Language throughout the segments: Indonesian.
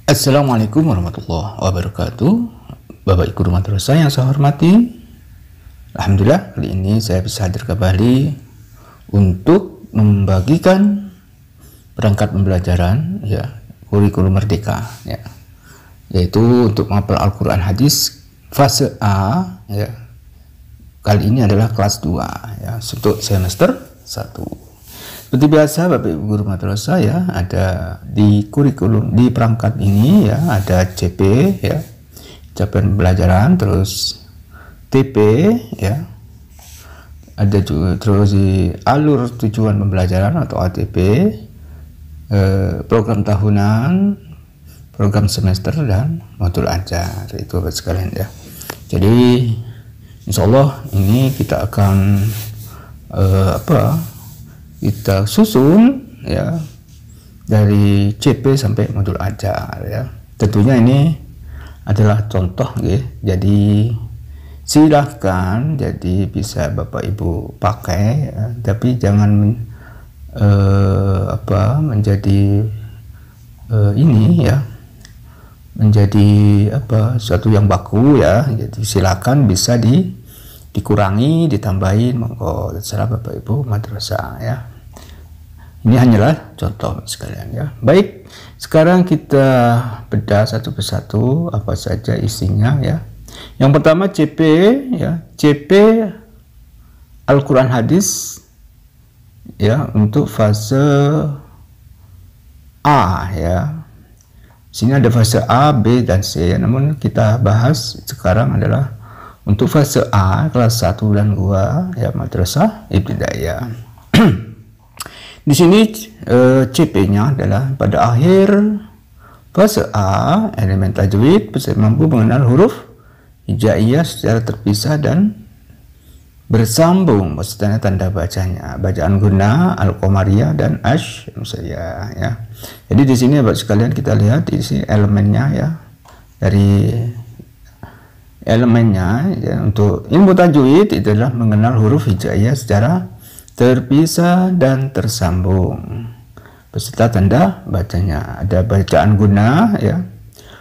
Assalamualaikum warahmatullahi wabarakatuh. Bapak Ibu rumah madrasah yang saya hormati, alhamdulillah kali ini saya bisa hadir kembali untuk membagikan perangkat pembelajaran kurikulum merdeka yaitu untuk menghafal Al-Quran hadis fase A kali ini adalah kelas 2 untuk semester 1. Seperti biasa Bapak Ibu guru madrasah ada di kurikulum di perangkat ini ada CP capaian pembelajaran, terus TP ada juga terus di alur tujuan pembelajaran atau ATP, program tahunan, program semester, dan modul ajar. Itu Bapak sekalian Jadi insya Allah ini kita akan kita susun dari CP sampai modul ajar Tentunya ini adalah contoh jadi silahkan jadi bisa Bapak Ibu pakai tapi jangan menjadi menjadi suatu yang baku jadi silakan bisa dikurangi, ditambahin, monggo terserah Bapak Ibu madrasah Ini hanyalah contoh sekalian Baik, sekarang kita bedah satu persatu apa saja isinya Yang pertama CP CP Al-Quran hadis untuk fase A Sini ada fase A, B, dan C. Namun kita bahas sekarang adalah untuk fase A, kelas 1 dan 2, madrasah ibtidaiyah. Di sini CP-nya adalah pada akhir fase A, elemen tajwid, mampu mengenal huruf hijaiyah secara terpisah dan bersambung, maksudnya tanda bacanya, bacaan guna, al-qamariyah, dan asy-syamsiyah. Jadi di sini Bapak sekalian kita lihat di sini elemennya dari elemennya untuk ilmu tajwid itu adalah mengenal huruf hijaiyah secara terpisah dan tersambung beserta tanda bacanya. Ada bacaan guna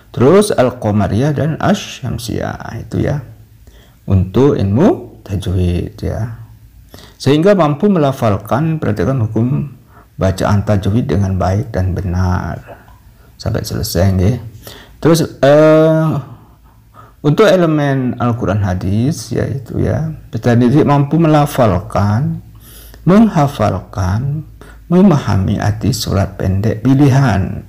terus al-qamariyah dan asy-syamsiyah itu untuk ilmu tajwid sehingga mampu melafalkan, perhatikan hukum bacaan tajwid dengan baik dan benar sampai selesai Terus untuk elemen Al-Quran hadis yaitu peserta didik mampu melafalkan, menghafalkan, memahami arti surat pendek pilihan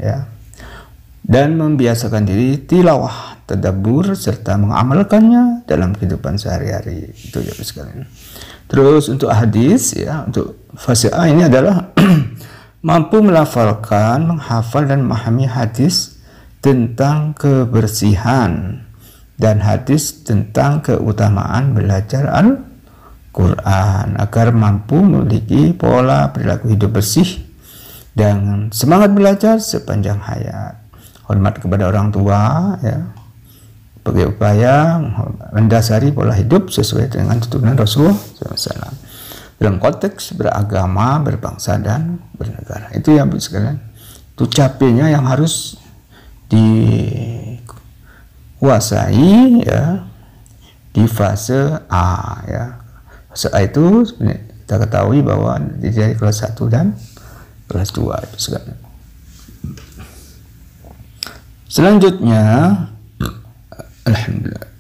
dan membiasakan diri tilawah, tadabbur, serta mengamalkannya dalam kehidupan sehari-hari. Itu sekalian. Terus untuk hadis untuk fase A ini adalah mampu melafalkan, menghafal, dan memahami hadis tentang kebersihan dan hadis tentang keutamaan belajar Al-Quran agar mampu memiliki pola perilaku hidup bersih dan semangat belajar sepanjang hayat. Hormat kepada orang tua sebagai upaya mendasari pola hidup sesuai dengan tuntunan Rasulullah SAW dalam konteks beragama, berbangsa, dan bernegara. Itu sekalian. Itu capeknya yang harus dikuasai di fase A Fase A itu kita ketahui bahwa dari kelas 1 dan kelas 2 itu sekalian. Selanjutnya alhamdulillah.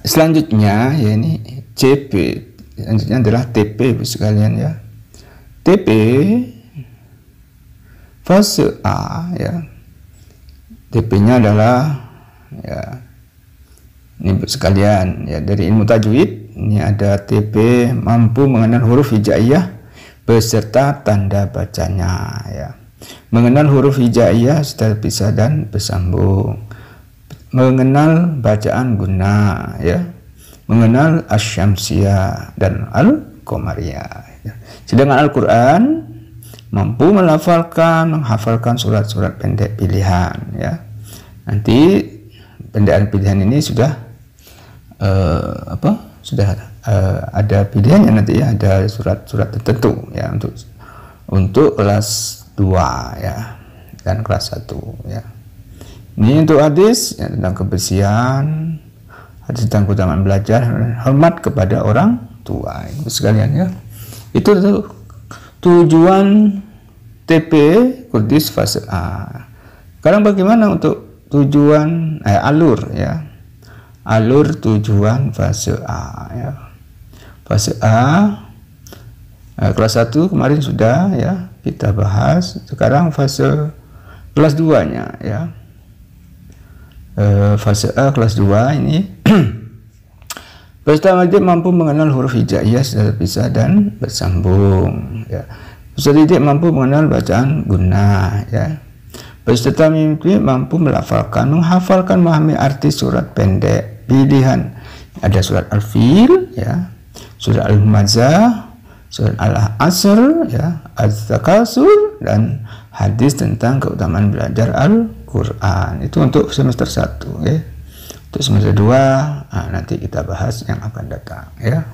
Selanjutnya ini CP. Selanjutnya adalah TP sekalian TP fase A TP-nya adalah ini sekalian dari ilmu tajwid. Ini ada TP mampu mengenal huruf hijaiyah beserta tanda bacanya mengenal huruf hijaiyah secara terpisah dan bersambung, mengenal bacaan guna mengenal asy-syamsiyah dan al-qamariyah. Sedangkan Al-Quran mampu melafalkan, menghafalkan surat-surat pendek pilihan Nanti pendek pilihan ini sudah ada pilihannya nanti ada surat-surat tertentu untuk kelas 2 dan kelas 1 Ini untuk hadis ya, tentang kebersihan, hadis tentang keutamaan belajar, hormat kepada orang tua. Itu sekalian ya. Itu tujuan TP Kurdis fase A. Sekarang bagaimana untuk tujuan alur ya? Alur tujuan fase A ya. Fase A kelas 1 kemarin sudah ya kita bahas. Sekarang fase kelas 2-nya ya. Fase A kelas 2 ini peserta didik mampu mengenal huruf hijaiyah secara terpisah dan bersambung ya. Peserta didik mampu mengenal bacaan gunnah ya. Peserta didik mampu melafalkan, menghafalkan, memahami arti surat pendek pilihan. Ada surat Al-Fil ya, surat Al-Humazah, surat Al-Asr ya, Az-Zakasur, dan hadis tentang keutamaan belajar Al-Quran. Itu untuk semester 1 ya. Untuk semester 2 nanti kita bahas yang akan datang ya.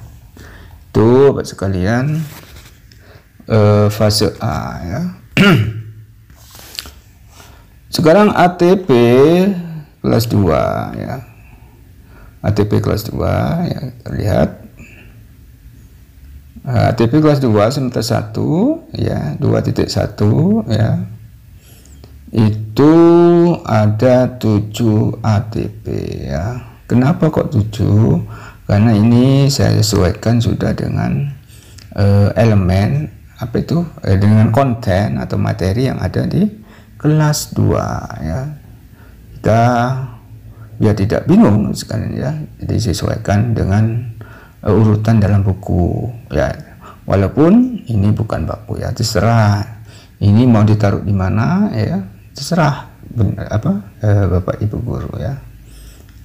Itu Bapak sekalian fase A ya. Sekarang ATP kelas 2 ya. ATP kelas 2 ya, kita lihat. ATP kelas 2 semester 1 ya, 2.1 ya. Itu ada 7 ATP ya. Kenapa kok 7? Karena ini saya sesuaikan sudah dengan elemen apa itu dengan konten atau materi yang ada di kelas 2 ya. Kita biar tidak bingung sekalian ya, jadi sesuaikan dengan urutan dalam buku ya. Walaupun ini bukan baku ya, terserah ini mau ditaruh di mana ya, terserah Bapak Ibu guru ya.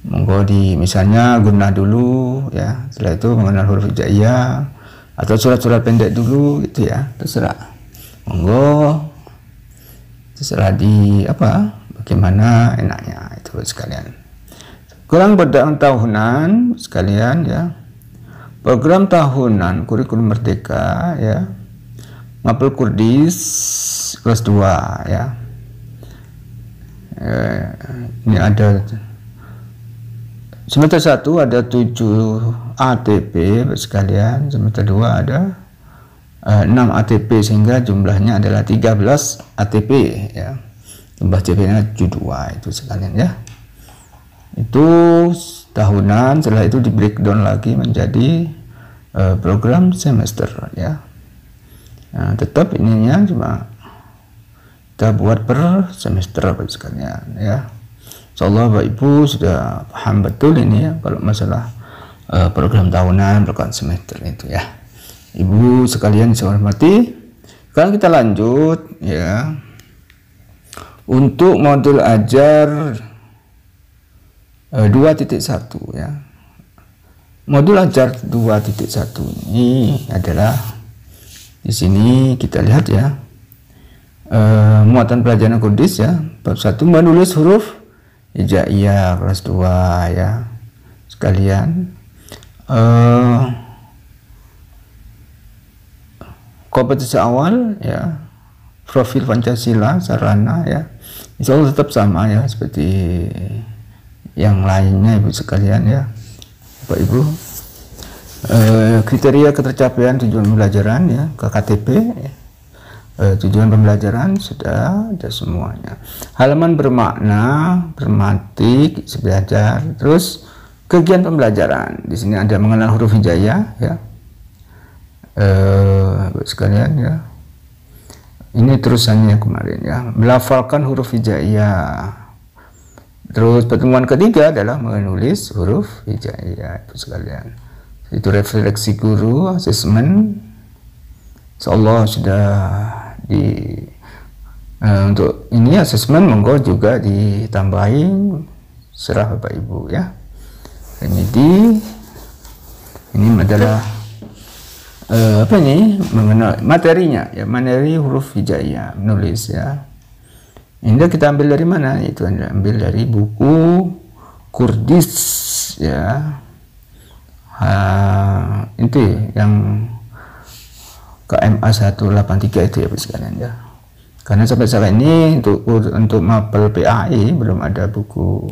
Monggo di misalnya gunnah dulu ya, setelah itu mengenal huruf hijaiyah atau surat-surat pendek dulu gitu ya, terserah. Monggo terserah di bagaimana enaknya itu sekalian. Kurang berdasarkan tahunan sekalian ya. Program tahunan kurikulum merdeka ya. Mapel Kurdis kelas 2 ya. Ini ada semester 1 ada 7 ATP sekalian, semester 2 ada 6 ATP sehingga jumlahnya adalah 13 ATP ya. Jumlah CP-nya 72 itu sekalian ya. Itu tahunan, setelah itu di breakdown lagi menjadi program semester ya. Nah, tetap ininya cuma kita buat per semester sekalian ya. Insyaallah Bapak Ibu sudah paham betul ini ya kalau masalah program tahunan, program semester itu ya. Ibu sekalian saya hormati. Sekarang kita lanjut ya. Untuk modul ajar 2.1 ya. Modul ajar 2.1 ini adalah di sini kita lihat ya. Muatan pelajaran Kurdis ya. Bab 1 menulis huruf hijaiyah kelas 2 ya. Sekalian kompetisi awal ya, profil Pancasila sarana ya, insya Allah tetap sama ya seperti yang lainnya Ibu sekalian ya, Bapak Ibu. Kriteria ketercapaian tujuan pembelajaran ya, KKTP ya. Tujuan pembelajaran sudah ada semuanya. Halaman bermakna, bermatik, belajar. Terus kegiatan pembelajaran di sini ada mengenal huruf hijaiyah ya. Sekalian ya, ini terusannya kemarin ya, melafalkan huruf hijaiyah. Terus pertemuan ketiga adalah menulis huruf hijaiyah itu sekalian. Itu refleksi guru, asesmen. Insyaallah sudah di untuk ini asesmen monggo juga ditambahin, serah Bapak Ibu ya. Remedi ini adalah mengenal materinya ya, materi huruf hijaiyah menulis ya. Ini kita ambil dari mana? Itu ambil dari buku Kurdis ya. Itu yang KMA 183 itu ya sekalian ya. Karena sampai saat ini untuk mapel PAI belum ada buku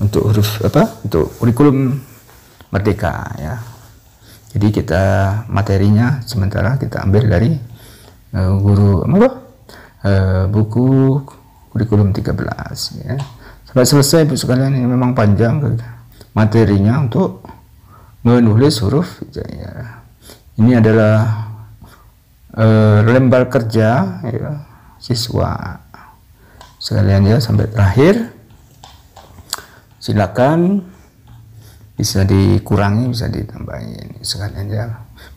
untuk huruf untuk kurikulum merdeka ya. Jadi kita materinya sementara kita ambil dari buku kurikulum 13 ya. Sampai selesai Ibu sekalian, ini memang panjang materinya untuk menulis huruf hijaiyah. Ini adalah lembar kerja ya, siswa sekalian ya sampai terakhir. Silakan bisa dikurangi, bisa ditambahin sekalian ya.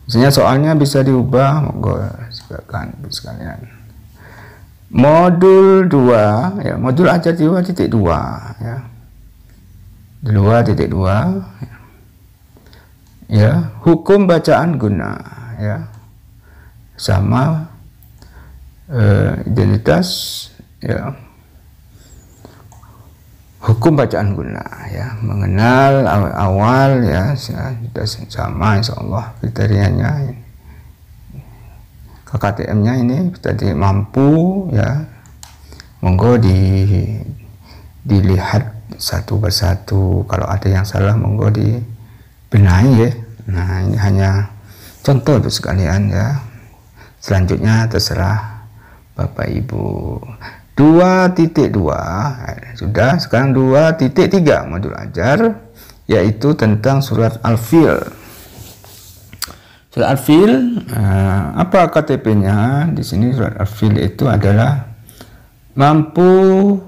Misalnya soalnya bisa diubah, monggo silakan sekalian. Modul 2 ya, modul ajar 2.2 ya. 2.2 ya, hukum bacaan guna ya. Sama identitas ya. Hukum bacaan guna ya, mengenal awal ya, sudah sama insyaallah kriterianya. KKTM-nya ini tadi mampu ya, monggo dilihat satu persatu, kalau ada yang salah monggo dibenahi ya. Nah ini hanya contoh Ibu sekalian ya, selanjutnya terserah Bapak Ibu. 2.2 sudah, sekarang 2.3 modul ajar, yaitu tentang surat Al-Fil. Surat Al-Fil, apa KTP-nya? Di sini surat Al-Fil itu adalah mampu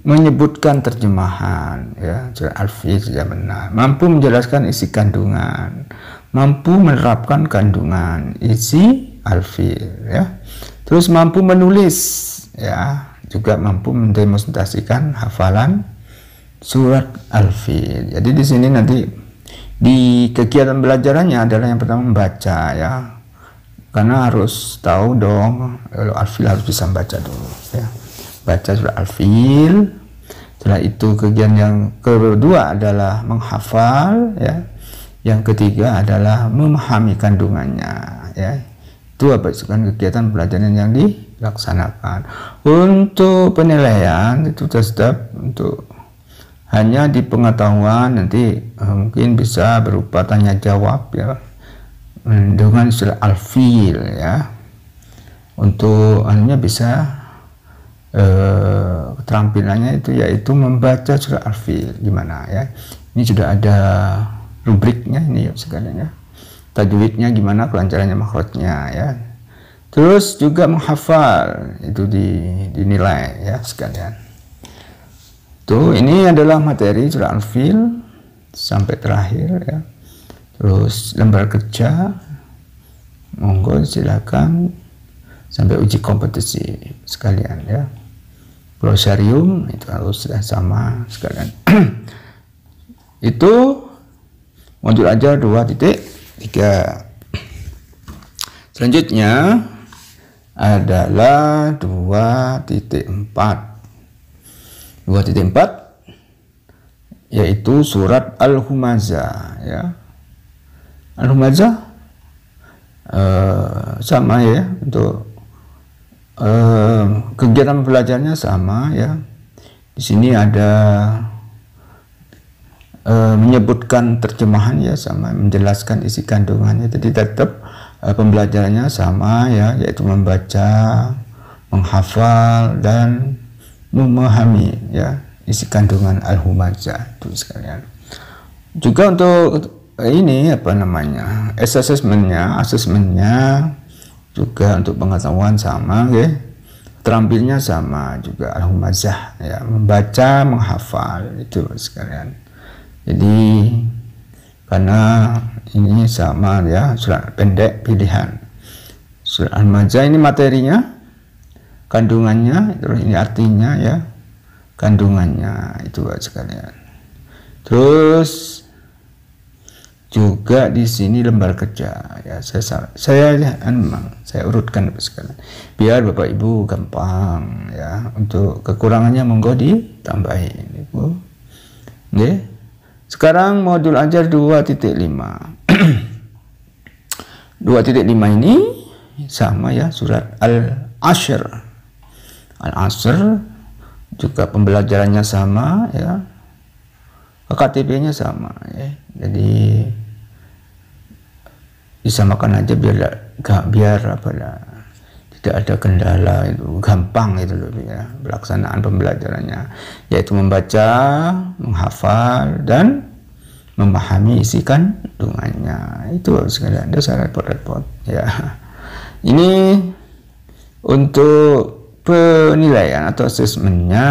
menyebutkan terjemahan ya, surat Al-Fil sudah benar, mampu menjelaskan isi kandungan, mampu menerapkan kandungan isi Al-Fil ya. Terus mampu menulis ya, juga mampu mendemonstrasikan hafalan surat Al-Fil. Jadi di sini nanti di kegiatan belajarannya adalah yang pertama membaca ya, karena harus tahu dong Al-Fil, harus bisa membaca dulu ya, baca surat Al-Fil. Setelah itu kegiatan yang kedua adalah menghafal ya, yang ketiga adalah memahami kandungannya ya. Itu apa kegiatan pelajaran yang dilaksanakan. Untuk penilaian itu tetap untuk hanya di pengetahuan, nanti mungkin bisa berupa tanya jawab ya dengan surat Al-Fil ya. Untuk anunya bisa keterampilannya itu yaitu membaca surat Al-Fil gimana ya. Ini sudah ada rubriknya ini ya sekalian ya. Tajwidnya gimana, kelancarannya, makhrajnya ya. Terus juga menghafal itu dinilai ya sekalian. Tuh, ini adalah materi surat Al-Fil sampai terakhir ya. Terus lembar kerja, monggo silakan sampai uji kompetisi sekalian ya. Glosarium itu harus sudah sama sekalian. Itu modul ajar 2.3. Selanjutnya adalah 2.4. 2.4 yaitu surat Al-Humazah ya. Al-Humazah sama ya, untuk kegiatan belajarnya sama ya. Di sini ada menyebutkan terjemahan ya, sama menjelaskan isi kandungannya. Jadi tetap pembelajarannya sama ya, yaitu membaca, menghafal dan memahami ya isi kandungan Al-Humazah itu sekalian. Juga untuk ini apa namanya, asesmennya juga untuk pengetahuan sama ya, terampilnya sama juga Al-Humazah ya, membaca, menghafal itu sekalian. Jadi karena ini sama ya, surat pendek pilihan. Surat Al-Humazah ini materinya, kandungannya, terus ini artinya ya, kandungannya itu sekalian. Terus juga di sini lembar kerja ya, saya urutkan sekalian biar Bapak Ibu gampang ya. Untuk kekurangannya monggo ditambahin Ibu. Oke. Sekarang modul ajar 2.5. 2.5 ini sama ya, surat Ashr. Al-Asr juga pembelajarannya sama ya. KTP-nya sama ya. Jadi disamakan aja biar apa ya, tidak ada kendala, itu gampang itu loh ya pelaksanaan pembelajarannya, yaitu membaca, menghafal dan memahami isi kandungannya. Itu sekalian, ada saya repot-repot ya. Ini untuk penilaian atau asesmennya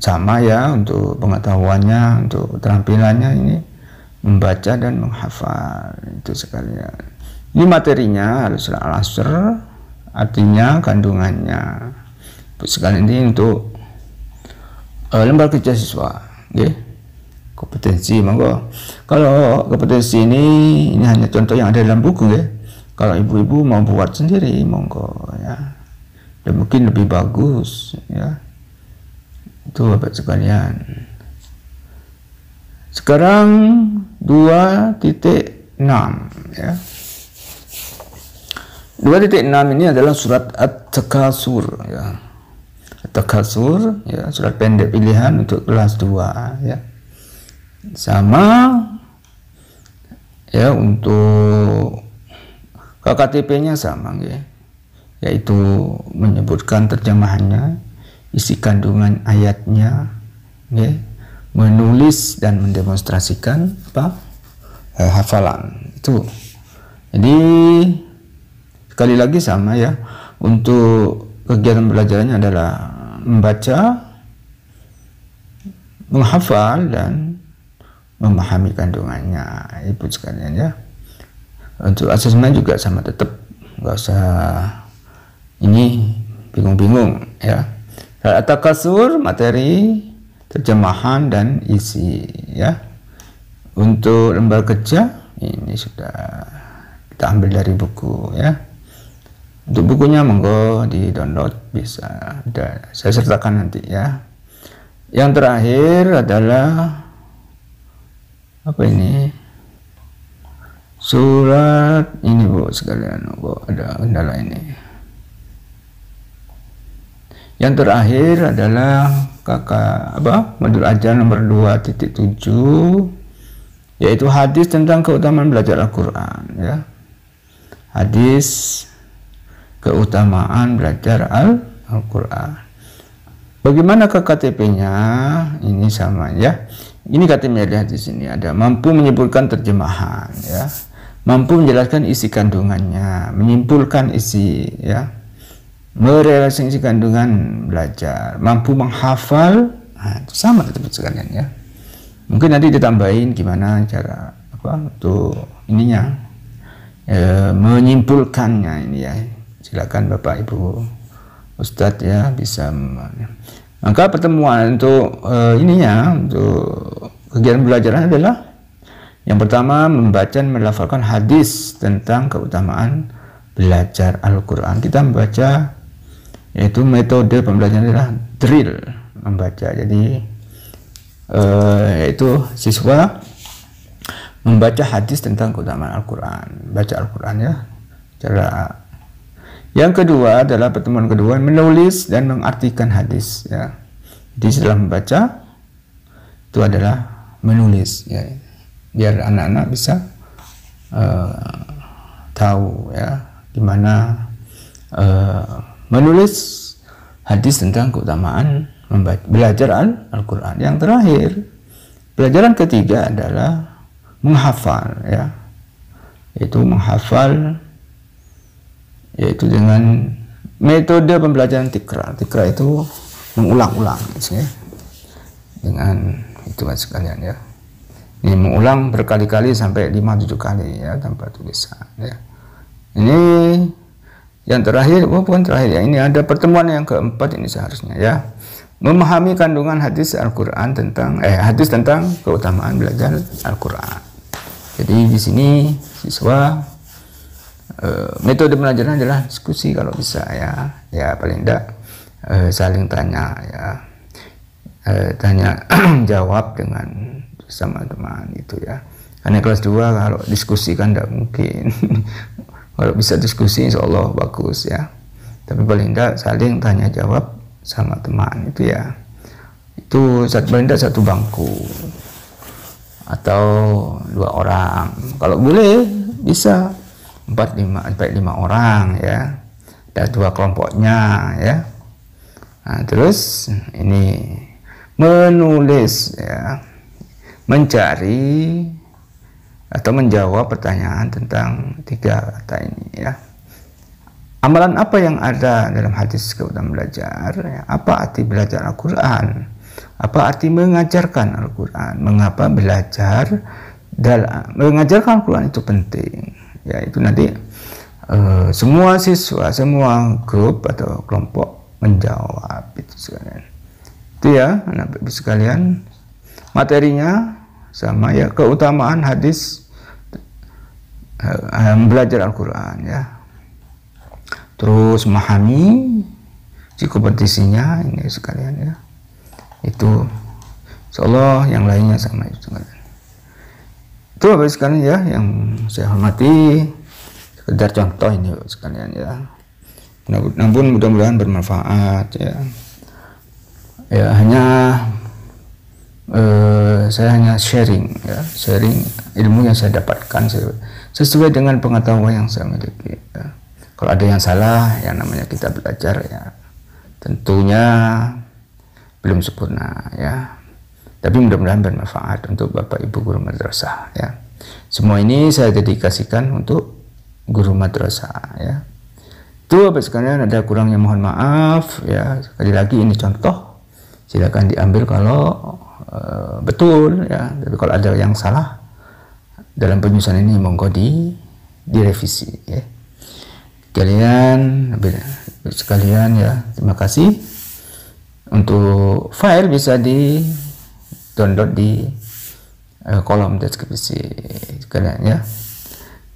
sama ya, untuk pengetahuannya, untuk keterampilannya ini membaca dan menghafal itu sekalian. Ini materinya harus Al-Asr, artinya kandungannya. Sekalian ini untuk lembaga kerja siswa, okay? Kompetensi, monggo. Kalau kompetensi ini hanya contoh yang ada dalam buku ya. Kalau ibu-ibu mau buat sendiri, monggo ya. Dan mungkin lebih bagus ya. Itu Bapak sekalian. Sekarang 2.6 ya. 2.6 ini adalah surat At-Takasur ya. At-Takasur ya, surat pendek pilihan untuk kelas 2 ya. Sama ya, untuk KKTP-nya sama ya. Yaitu menyebutkan terjemahannya, isi kandungan ayatnya ya, menulis dan mendemonstrasikan hafalan itu. Jadi sekali lagi sama ya, untuk kegiatan belajarnya adalah membaca, menghafal dan memahami kandungannya, ibu sekalian ya. Untuk asesmen juga sama, tetap nggak usah ini bingung-bingung ya. At-Takasur materi, terjemahan dan isi ya. Untuk lembaga kerja ini sudah kita ambil dari buku ya. Untuk bukunya monggo di download, bisa, saya sertakan nanti ya. Yang terakhir adalah apa ini, surat ini Bu sekalian, Bu, ada kendala ini. Yang terakhir adalah modul ajar nomor 2.7, yaitu hadis tentang keutamaan belajar Al-Quran ya. Hadis keutamaan belajar Al-Quran. Bagaimana KTP-nya? Ini sama ya. Ini KTP-nya, lihat di sini ada mampu menyebutkan terjemahan ya, mampu menjelaskan isi kandungannya, menyimpulkan isi ya, merealisasi kandungan belajar, mampu menghafal. Nah, itu sama tetap sekalian ya. Mungkin nanti ditambahin gimana cara untuk ininya, menyimpulkannya ini ya. Silakan Bapak Ibu Ustadz ya bisa. Maka pertemuan untuk ininya, untuk kegiatan belajaran adalah yang pertama membaca dan melafalkan hadis tentang keutamaan belajar Al-Quran. Kita membaca, yaitu metode pembelajaran adalah drill, membaca. Jadi yaitu siswa membaca hadis tentang keutamaan Al-Quran, baca Al-Quran ya. Yang kedua adalah pertemuan kedua, menulis dan mengartikan hadis ya. Jadi setelah membaca itu adalah menulis ya, biar anak-anak bisa tahu ya gimana menulis hadis tentang keutamaan belajar Al-Quran. Yang terakhir, pelajaran ketiga adalah menghafal ya, yaitu menghafal, yaitu dengan metode pembelajaran tikrar. Tikrar itu mengulang-ulang ya. Dengan itu sekalian ya. Ini mengulang berkali-kali sampai 5-7 kali ya, tanpa tulisan ya. Ini yang terakhir, bukan terakhir ya. Ini ada pertemuan yang keempat ini seharusnya ya. Memahami kandungan hadis Al-Quran tentang hadis tentang keutamaan belajar Al-Quran. Jadi di sini siswa metode pembelajaran adalah diskusi kalau bisa ya paling tidak saling tanya ya, tanya jawab dengan sama teman gitu ya. Karena kelas 2 kalau diskusi kan tidak mungkin Kalau bisa diskusi insya Allah bagus ya. Tapi paling tidak saling tanya jawab sama teman itu ya. Itu paling tidak satu bangku atau 2 orang. Kalau boleh bisa 4-5 orang ya. Ada 2 kelompoknya ya. Nah, terus ini menulis ya, mencari atau menjawab pertanyaan tentang 3 kata ini ya. Amalan apa yang ada dalam hadis keutamaan belajar ya? Apa arti belajar Al-Quran? Apa arti mengajarkan Al-Quran? Mengapa belajar mengajarkan Al-Quran itu penting ya? Itu nanti semua siswa, semua grup atau kelompok menjawab itu sekalian. Itu ya anak ibu sekalian, materinya sama ya, keutamaan hadis belajar Al-Quran ya. Terus memahami si kompetisinya ini sekalian ya. Itu insyaallah yang lainnya sama itu sekalian. Itu Bapak sekalian ya yang saya hormati, sekedar contoh ini Bapak sekalian ya. Namun mudah-mudahan bermanfaat ya. Ya hanya saya hanya sharing ya, sharing ilmu yang saya dapatkan sesuai dengan pengetahuan yang saya miliki ya. Kalau ada yang salah, yang namanya kita belajar ya, tentunya belum sempurna ya. Tapi mudah-mudahan bermanfaat untuk Bapak Ibu guru madrasah ya. Semua ini saya dedikasikan untuk guru madrasah ya. Itu Bapak sekalian, ada kurangnya mohon maaf ya. Sekali lagi ini contoh, silakan diambil kalau betul ya. Tapi kalau ada yang salah dalam penyusunan ini monggo direvisi ya. Sekalian ya, terima kasih. Untuk file bisa di download di kolom deskripsi sekalian ya.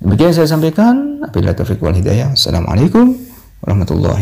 Demikian saya sampaikan. Wabillahi taufiq wal hidayah. Assalamualaikum warahmatullahi